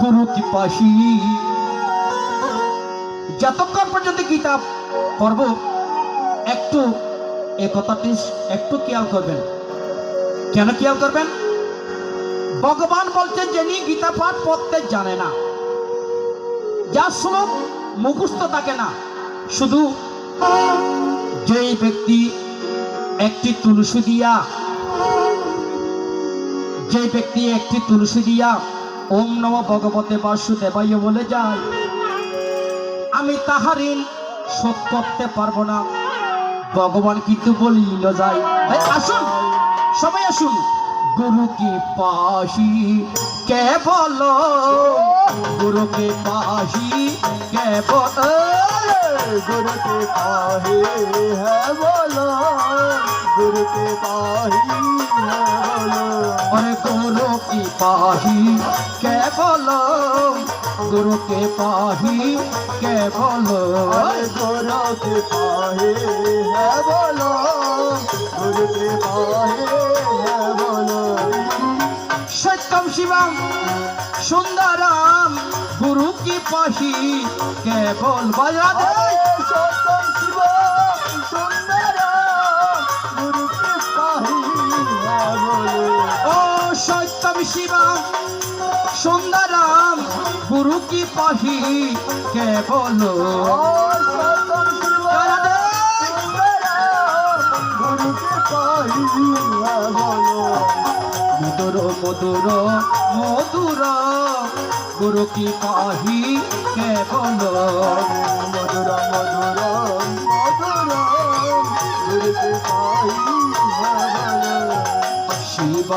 গুরু কি পাহি যতক্ষণ পর্যন্ত গীতা পড়ব একটু এই কথাটি একটু খেয়াল করবেন। কেন খেয়াল করবেন? ভগবান বলছেন যিনি গীতা পাঠ পড়তে জানে না, যার শ্লোক মুখস্থ থাকে না, শুধু যেই ব্যক্তি একটি তুলসী দিয়া ওম নমঃ ভগবতে বাসুদেবায় বলে যায়, আমি তাহার ঋণ শোধ করতে পারবো না, ভগবান কিন্তু বলিল যায়। আসুন সবাই আসুন, গুরু কি পাহি কে বলো, গুরু কে পাহি কে বলো, गुरु के पाहे है बोलो, गुरु के पाही है बोलो। अरे गुरु की पाही কে বলো, गुरु के पाही কে বলো, अरे गुरु के पाहे है बोलो, गुरु के पाहे है बोलो। सत्यम शिवम सुंदरम गुरु की पाही কে বল बजा दे। सत्यम शिव सुंदर गुरु के पाही है बोलो। ओ सत्यम शिवम सुंदरम गुरु की पाही কে বলো, सत्यम शिव सुंदर गुरु के पाही है बोलो। मधुर मधुर मधुर गुरु की पाही কে বলো, मधुर मधुर मधुर गुरु के पाही है बोलो। शिव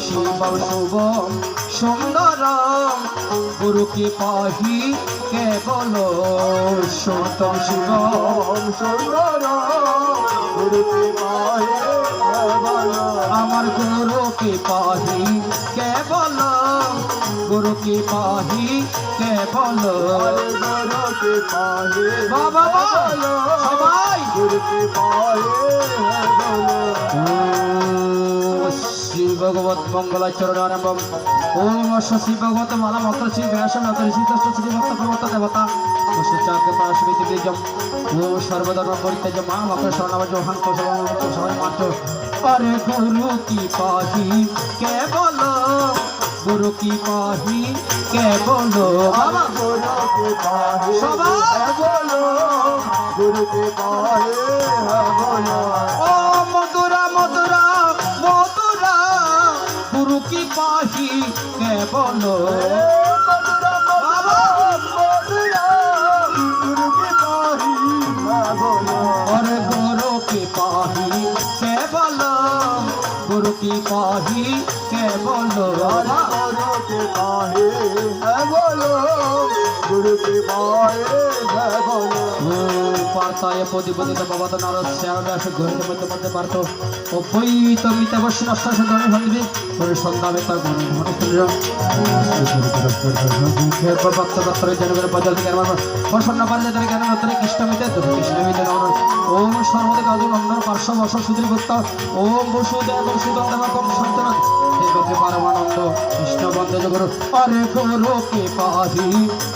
शिव शुभम सुंदरम गुरु की पाही কে বলো, সত্যম শিবম सुंदर गुरु के पाही है बोलो। আমার গুরু কি পাহি কে বলো, গুরু কি পাহি কে বলো, गुरु के पाही বাবা বলো সবাই। गुरु के पाही है बोलो। শ্রী ভগবত মঙ্গলাচরণ আরম্ভম ওম শ্রী ভগবত মালা মন্ত্র শ্রী ব্যাস নতর শ্রী দশ শ্রী ভক্ত প্রমত দেবতা পশুচাকে পাশবিতি বীজম ওম সর্বধর্ম পরিত্যাজ্য মা মকর শরণাবজ হান্ত সবাই মাত্র। আরে গুরু কি পাহি কে বলো, গুরু কি পাহি কে বলো, বাবা गुरु के पाही সবাই। है बोलो, गुरु के पाही है बोलो। ও মধুরা মধুরা মধুরা গুরু কি পাহি কে বলো, मधुरा मधुरा मधुरा गुरु के पाही है बोलो। और गुरु की पाही के बोलो, गुरु की पाही के बोलो, गुरु के पाही है बोलो, गुरु के पाही है बोलो। পার্তায় প্রতিপদিত বাবা তো নারদ শ্যামে আসে ঘরের মধ্যে মধ্যে পার্থ অপৈত মিতা বসে নষ্টাশে ধরে ভাঙবি করে সন্ধ্যাবে তার ঘরে ঘরে শুনল ভক্তদত্তরে জনগণের পদল থেকে আমার প্রসন্ন পারলে তারা জ্ঞান রত্তরে কৃষ্ণমিতে কৃষ্ণমিতে ওম সর্বদিক আদুল অন্য পার্শ্ব বর্ষ সুদীর গুপ্ত ওম বসুদেব সুদন্দেবকম সন্তন দেবকে পরমানন্দ কৃষ্ণ বন্দে গুরু। अरे गुरु की पाही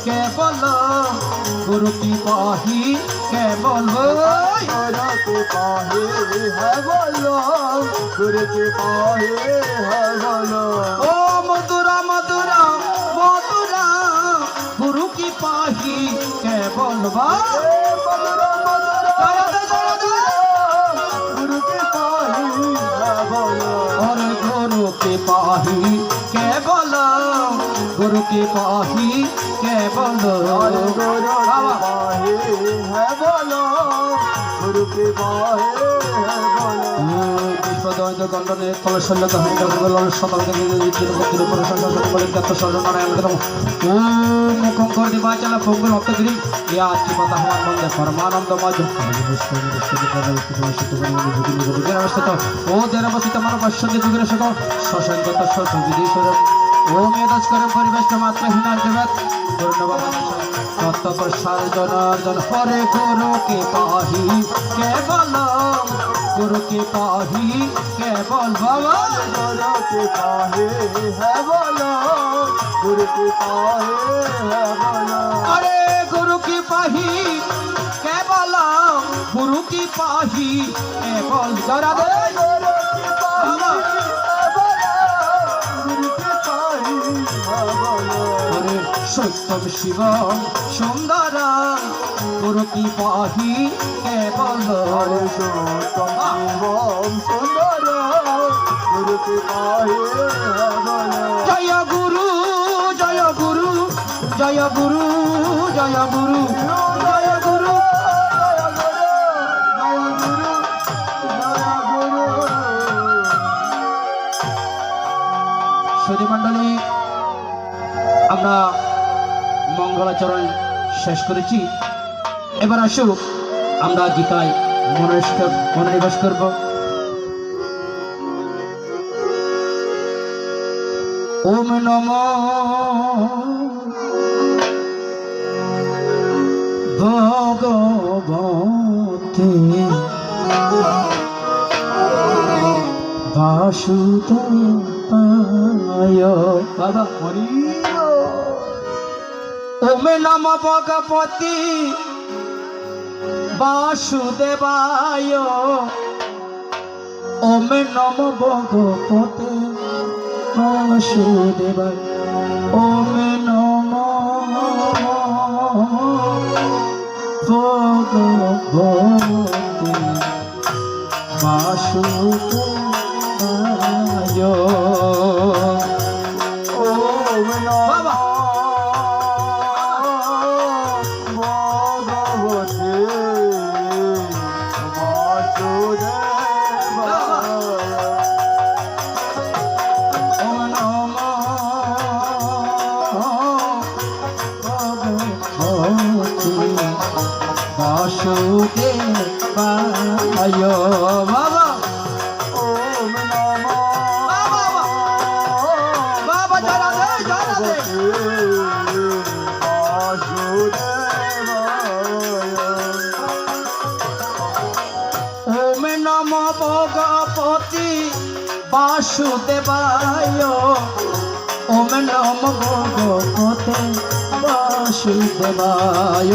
के बोलो, गुरु की पाही के बोलो, गुरु के पाही है बोलो, गुरु के पाही है बोलो। ओ मधुरा मधुरा मधुरा गुरु की पाही के बोलबा। मधुरा मधुरा गुरु के पाही है बोलो। और गुरु की पाही के बोलो, गुरु की पाही के बोलो, गुरु के पाही है बोलो, गुरु के पाही है बोलो। বিশ্বদয় গণ্ডনে কলশল্য হরিণ সকাল থেকে মন্দির উপর দত্ত সর্বনারায়ণ ওম মুখম করে দিবা চালা ফঙ্গুল ভক্তগিরি ইয়া আত্মি পাতা হমান বন্দে পরমানন্দময় ও দেন অবস্থিত মানব বৈশ্বন্য যুগের সকল সসংগত সবিদেশ্বর ওম এদাস করে পরিবেশ মাত্রহীন জগৎ ধন্যবাদ তত্ত্ব প্রসার জনার্দন হরে গুরু কে পাহি কে বলো, गुरु की पाही के बोल बाबा। गुरु के पाही है बोलो, गुरु की पाहे है बोलो अरे गुरु की पाही केवल गुरु की पाही केवल जरा दे गुरु की पाहे है बोलो गुरु की पाहे है बोलो अरे सत्यम शिव सुंदर गुरु की पाही केवल हरे सोतम शिवम सुंदर गुरु की पाहे है बोलो जय गुरु जय गुरु जय गुरु जय गुरु जय गुरु সুধী মণ্ডলী আমরা মঙ্গলাচরণ শেষ করেছি এবার আসুক আমরা গীতায় মনোনিবেশ করব ওম নমো ভগবতে বাসুদেবায় বাবা হরি ওম নমো ভগবতে বাসুদেবায় ওম নমো ভগবতে বাসুদেবায় ওম নমো ভগবতে বাসুদেবায় ओम বাবা भगवते वासुदेवाय ওম নমো ভগবতে বাসুদেবায় বাবা ओम नमो বাবা জানা দে ওম নমো ভগবতে বাসুদেবায় ওম নমো ভগবতে বাসুদেবায়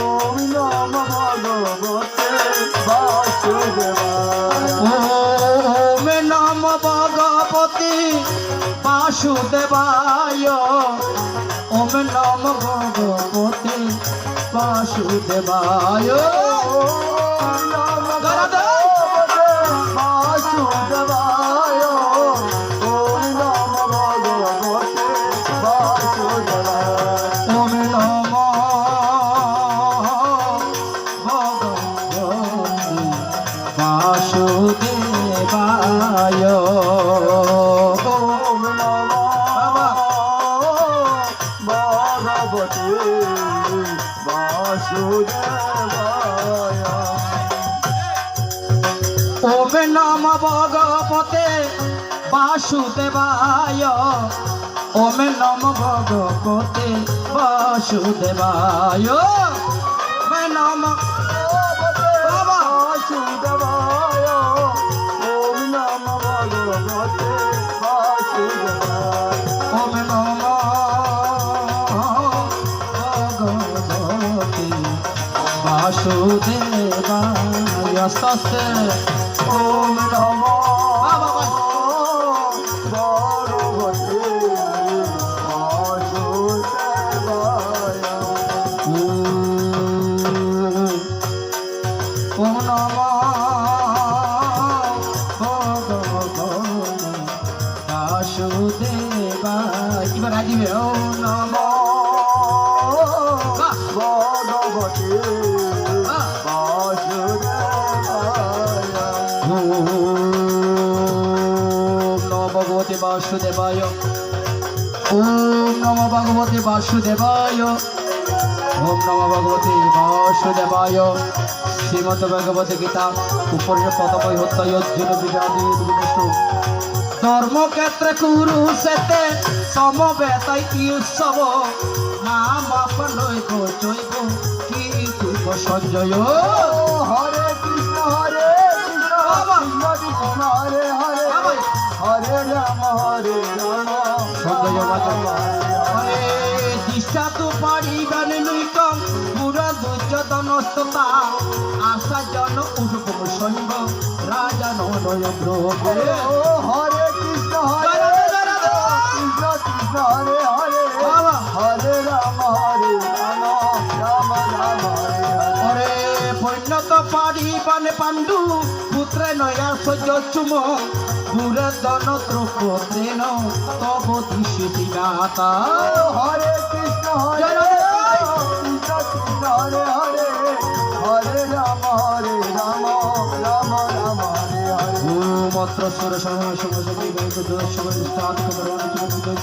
ওম নমো ভগবতে বাসুদেবায় ওম নমো ভগবতে বাসুদেবায় ওম নমো ভগবতে বাসুদেবায় ওম নমো ভগবতে বাসুদেবায় ওম নমো ভগবতে বাসুদেবায় ওম নমো বাবা ওম নমো ভগবতে বাসুদেবায় স্বস্তে ओम नमो বাবা भगवते वासुदेवाय ওম নমো ভগবতে বাসুদেবায় এবার রাজিবে ওম নমো भगवते वासुदेवाय ওম নমো ভগবতে বাসুদেবায় ওম নমো ভগবতে বাসুদেবায় শ্রীমদ ভগবত গীতা উপরের পদবই হত্যায় অর্জুন বিজাতি বিষ্ণু ধর্মক্ষেত্রে কুরুক্ষেত্রে সমবেতাই উৎসব নাম আপনই জৈব কি তুব সঞ্জয় हरे कृष्ण কৃষ্ণ কৃষ্ণ হরে হরে হরে রাম সৌন্দর্য বাচন হরে দিশা তো পারিবেন লুইকম পুরা দুর্যোধনস্ততা আশা জন উঠকম সৈব রাজা নয়ন্দ্র হরে কৃষ্ণ কৃষ্ণ কৃষ্ণ হরে হরে হরে রাম রাম রাম হরে হরে পরিণত পারিবান পাণ্ডু পুত্রে নয়া সহ্য চুম পুরে দন দ্রৌপদেন তব দৃশ্যি দিনাতা হরে কৃষ্ণ কৃষ্ণ কৃষ্ণ হরে হরে হরে রাম রাম রাম হরে হরে মন্ত্র সুর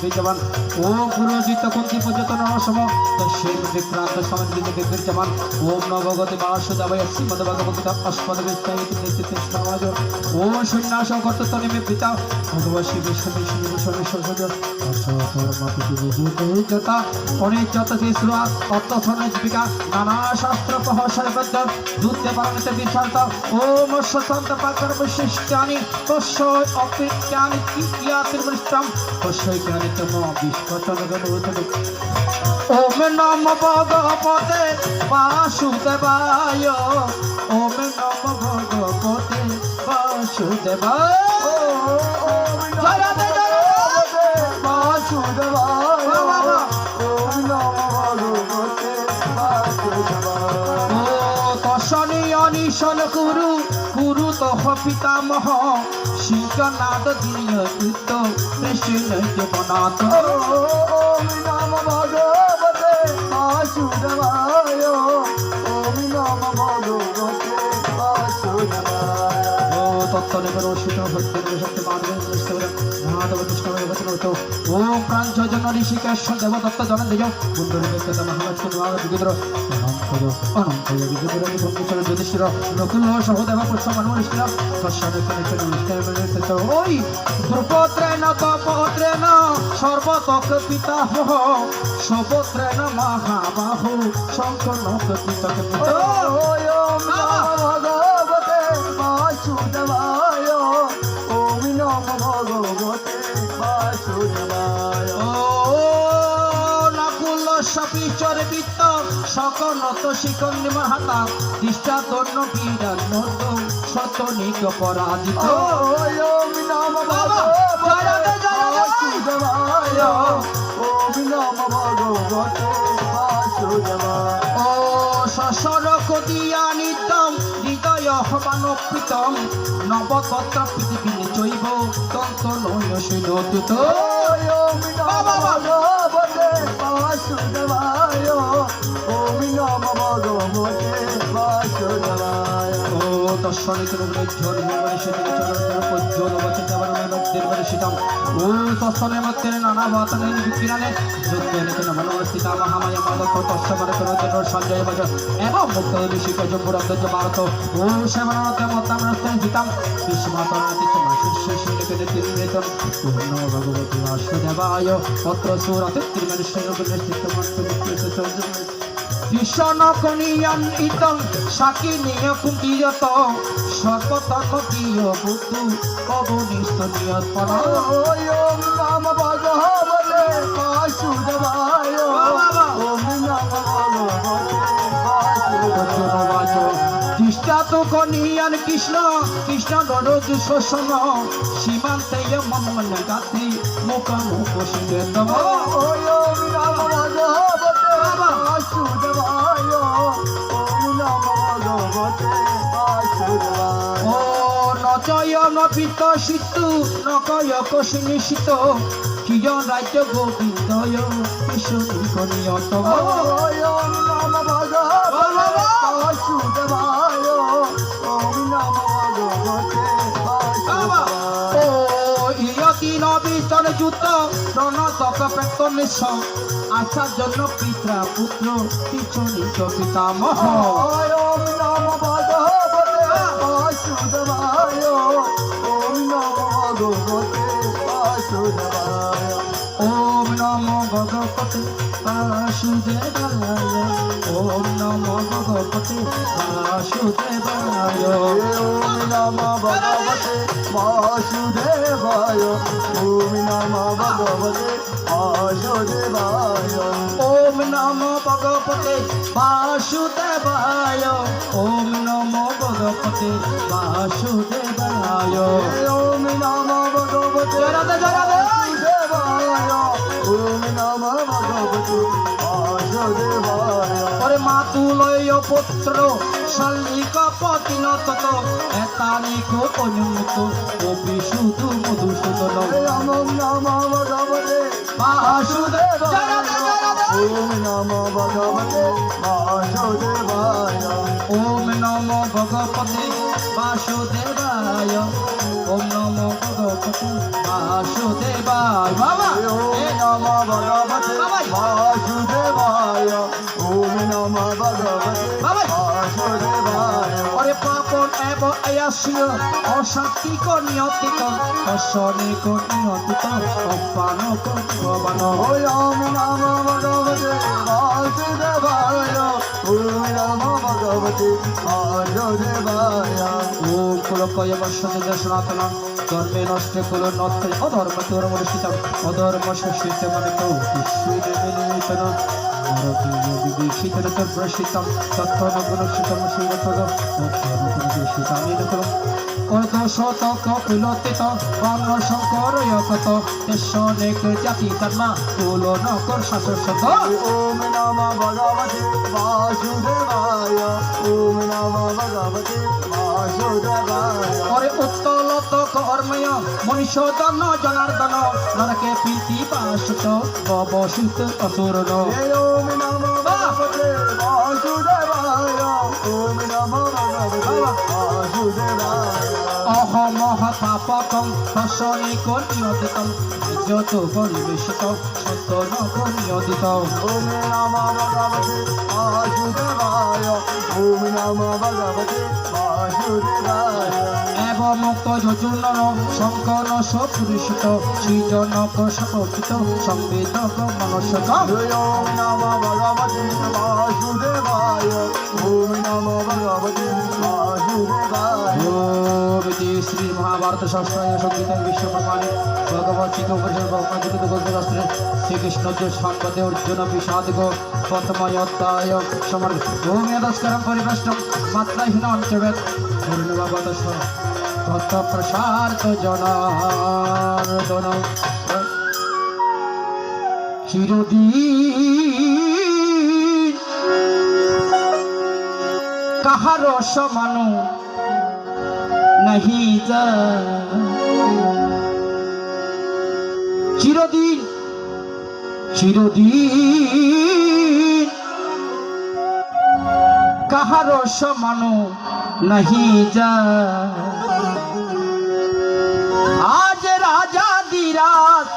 বিদ্যমান ওম পুরোজিত কুন্তি পর্যটন সম তস্যৈ বিক্রান্ত সমিত বিদ্যমান ওম নবগতি বাসুদেবায় শ্রীমদ ভগবদ্গীতা অষ্পদ বিস্তারিত সমাজ ওম সন্ন্যাস কর্তৃত্ব নিমিত্তা ভগবত শিব যথা অনিচ্যত শিশুরা অর্থসন জীবিকা নানা শাস্ত্র প্রহসরবদ্ধ দূতে পারমিত বিশান্ত ওম সন্ত পাকর বিশিষ্টানি তস্যৈ অপিজ্ঞানি ইত্যাতির্মৃষ্টম তস্যৈ জ্ঞানিতম বিশ্বচনগণোতম ওম নমো ভগবতে বাসুদেবায় ওম নমো ভগবতে বাসুদেবায় জয়রাধে জয়রাধে বাসুদেবায় ওম নমো ভগবতে বাসুদেবায় ও তসনি অনিশন কুরু কুরু তহ পিতামহ শিঙ্কনাদ দিয় কৃত কৃষ্ণ জগন্নাথ ওম নমো ভগবতে বাসুদেবায় ওম নমো ভগবতে বাসুদেবায় ও তত্ত্বনিকর শীত ভক্তের শক্তি মাধবের মহাদেব কৃষ্ণ বচন হতো ওম প্রাঞ্চ জন ঋষিকেশ দেবদত্ত জন দেজ বুদ্ধরি ব্যক্তিগত মহালক্ষ্মী বিদ্র অনন্ত বিদ্র ভঙ্গিচর যুধিষ্ঠির নকুল সহদেব পুষ্পমান নিষ্ঠির ওই দ্রুপত্রেণ তপত্রেণ সর্বতক পিতামহ সপত্রেণ মহাবাহু শঙ্করনক পিতক ওম নমো ভগবতে বাসুদেবায় ওম নমো ভগবতে বাসুদেবায় ও নকুল সপিচর বিত্ত সকনত শিকন্দি মহাতা দৃষ্টা তন্ন পীড়ান মত শতনিক পরাজিত ওম নমো ভগবতে বাসুদেবায় ওম নমো ভগবতে বাসুদেবায় ও শশর কদিয়া নিতম হৃদয় মানপ্রীতম নবপত্র পৃথিবী চৈব তন্ত নয় সৈন্যদূত ওম নমো ভগবতে বাসুদেবায় ওম নমো ভগবতে বাসুদেবায় ও দর্শনিক রূপের ও তৎসনের মধ্যে নানা বাতনের বিকিরণে যুদ্ধের মনোস্থিতা মহামায়া মাদক তৎসবর সঞ্জয় বজ এবং মুক্ত ঋষিক জম্বুরদ্ধ ভারত ও সেবনরতে মতামরস্থন জিতাম বিশ্বমাতরণতি পূর্ণ ভগবতী বাসুদেবায় পত্র সুরতে ভীষণ কনিয়ান ইতং সাকিনীয় কুন্দিয়ত সর্বতর্মীয় বুদ্ধু অবনিষ্ঠ নিয়তন ওম নমো ভগবতে বাসুদেবায় ওম নমো ভগবতে বাসুদেবায় দৃষ্টাত কনিয়ান কৃষ্ণ কৃষ্ণ নরজ শোষণ সীমান্তে মমন গাত্রী মুখ মুখ সিংহতম ওম নমো ভগবতে বাসুদেবায় ওম নমো ভগবতে বাসুদেবায় ও নচয় নপিত সিতু নকয় কশিনিশিত কিয় রাজ্য গোবিন্দয় কৃষ্ণ কনিয়তম ওম নমো ভগবতে বাসুদেবায় ওম নমো ভগবতে বাসুদেবায় ও ইয়তি নবিতন যুত প্রণতক প্রেতমিশ্র আশার জন্য পিতা পুত্র পিছনিক পিতামহ ওম নমো ভগবতে বাসুদেবায় ওম নমো ভগবতে বাসুদেবায় ওম নমো ভগবতে বাসুদেবায় ওম নমো ভগবতে বাসুদেবায় ওম নমো ভগবতে বাসুদেবায় ওম নমো ভগবতে বাসুদেবায় ওম নমো ভগবতে বাসুদেবায় ওম নমো ভগবতে বাসুদেবায় ওম নমো ভগবতে জরাদে জরাদে বাসুদেবায় ওম নমো ভগবতে বাসুদেবায় ওরে মাতুলয় পুত্র শালিক পতিনত এতানিক অনুমত ও বিশুদ্ধ মধুসূদন ওম নমো ভগবতে বাসুদেবায় ওম নমো ভগবতে বাসুদেবায় ওম নমো ভগবতে বাসুদেবায় ওম নমো ভগবতে বাসুদেবায় বাবা ওম নমো ভগবতে বাসুদেবায় ওম নমো ভগবতে বাসুদেবায় ওরে পাপন এব আয়াসিয় অশান্তিক নিয়তিত অশনিক নিয়তিত অপানক ভবান ওম নমো ভগবতে বাসুদেবায় ওম নমো ভগবতে বাসুদেবায় ওম কুলকয় বর্ষতে সনাতন ধর্মে নষ্টে কুল নত্রে অধর্ম ধর্মরসিত অধর্ম শশিত মানিক ঈশ্বরে মিলিতন বিভীষিত প্রসিতম তত্ত্বনগুণশিতম শিরতদ অক্ষরগুণশিতামিনকরম অর্ধশত কপিলতিত অন্ন শঙ্কর যত তেসনেক জাতি ধর্মা তুলনকর শাশ্বত ওম নমো ভগবতে বাসুদেবায় ওম নমো ভগবতে বাসুদেবায় ওরে উত্তলত কর্ময় মনুষ্যদন জনার্দন নরকে প্রীতি পাশুত অবসিত অসুরন ওম নমো ভগবতে বাসুদেবায় ওম নমো ভগবতে বাসুদেবায় অহম পাপকং ফসনিক নিয়তিতম যত পরিবেশিত সত্য নক নিয়তিত ওম নমো ভগবতে বাসুদেবায় ওম নমো ভগবতে বাসুদেবায় এব মুক্ত যজুর্ণন শঙ্কর সপুরুষিত সৃজনক সপকিত সংবেদক মনস্যত ওম নমো ভগবতে বাসুদেবায় ওম নমো ভগবতে বাসুদেবায় শ্রী মহাভারত শাস্ত্রায় সঙ্গীত বিশ্ব প্রমাণে ভগবত গল্পশাস্ত্রে শ্রীকৃষ্ণ সম্পদে অর্জুন বিষাদ প্রথময় অধ্যায় সমর্থ ভূমিদস্করম পরিবেষ্টম মাত্রাহীন অঞ্চবেদ পূর্ণবাবত তত্ত্ব প্রসার্থ জনার্দন চিরদিন কাহার সমান নাহি যা চিরদিন চিরদিন কাহার সমান নাহি যা আজ রাজা দিরাজ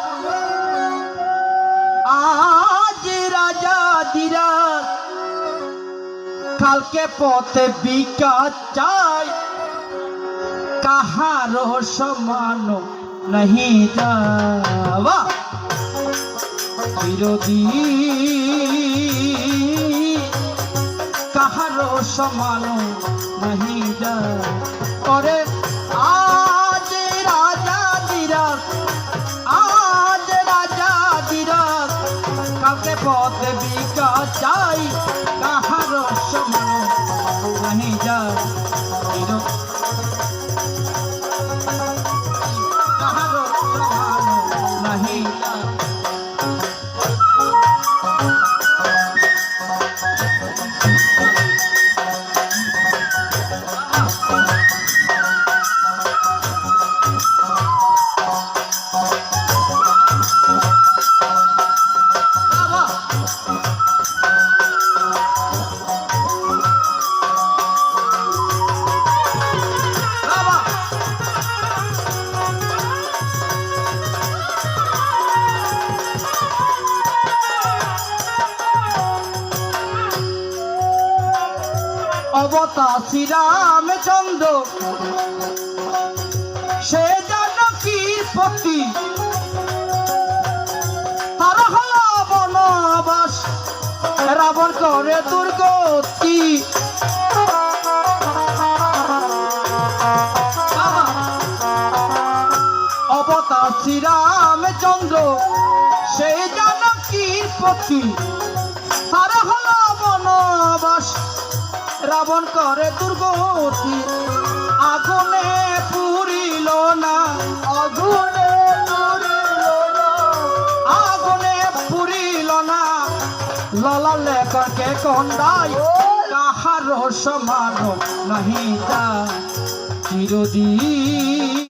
আজ রাজা দিরাজ কালকে পথে বিকাশ চাই কাহার সমান নাহি যাওয়া চিরদিন কাহার সমান নাহি যা করে আজ রাজা দিরাজ আজ রাজা দিরাজ কালকে পথে বিকাশ চাই কাহার সমান নাহি যা অবতার শ্রীরামচন্দ্র সে জানকীর পতি তার হল বনবাস রাবণ করে দুর্গতি অবতার শ্রীরামচন্দ্র সেই জানকীর পতি তার হলো বনবাস রাবণ করে দুর্গতি আগুনে পুরিল না আগুনে পুরিল না আগুনে পুরিল না লালা লেখকে কন্দাই কাহার সমান নাহি তা চিরদিন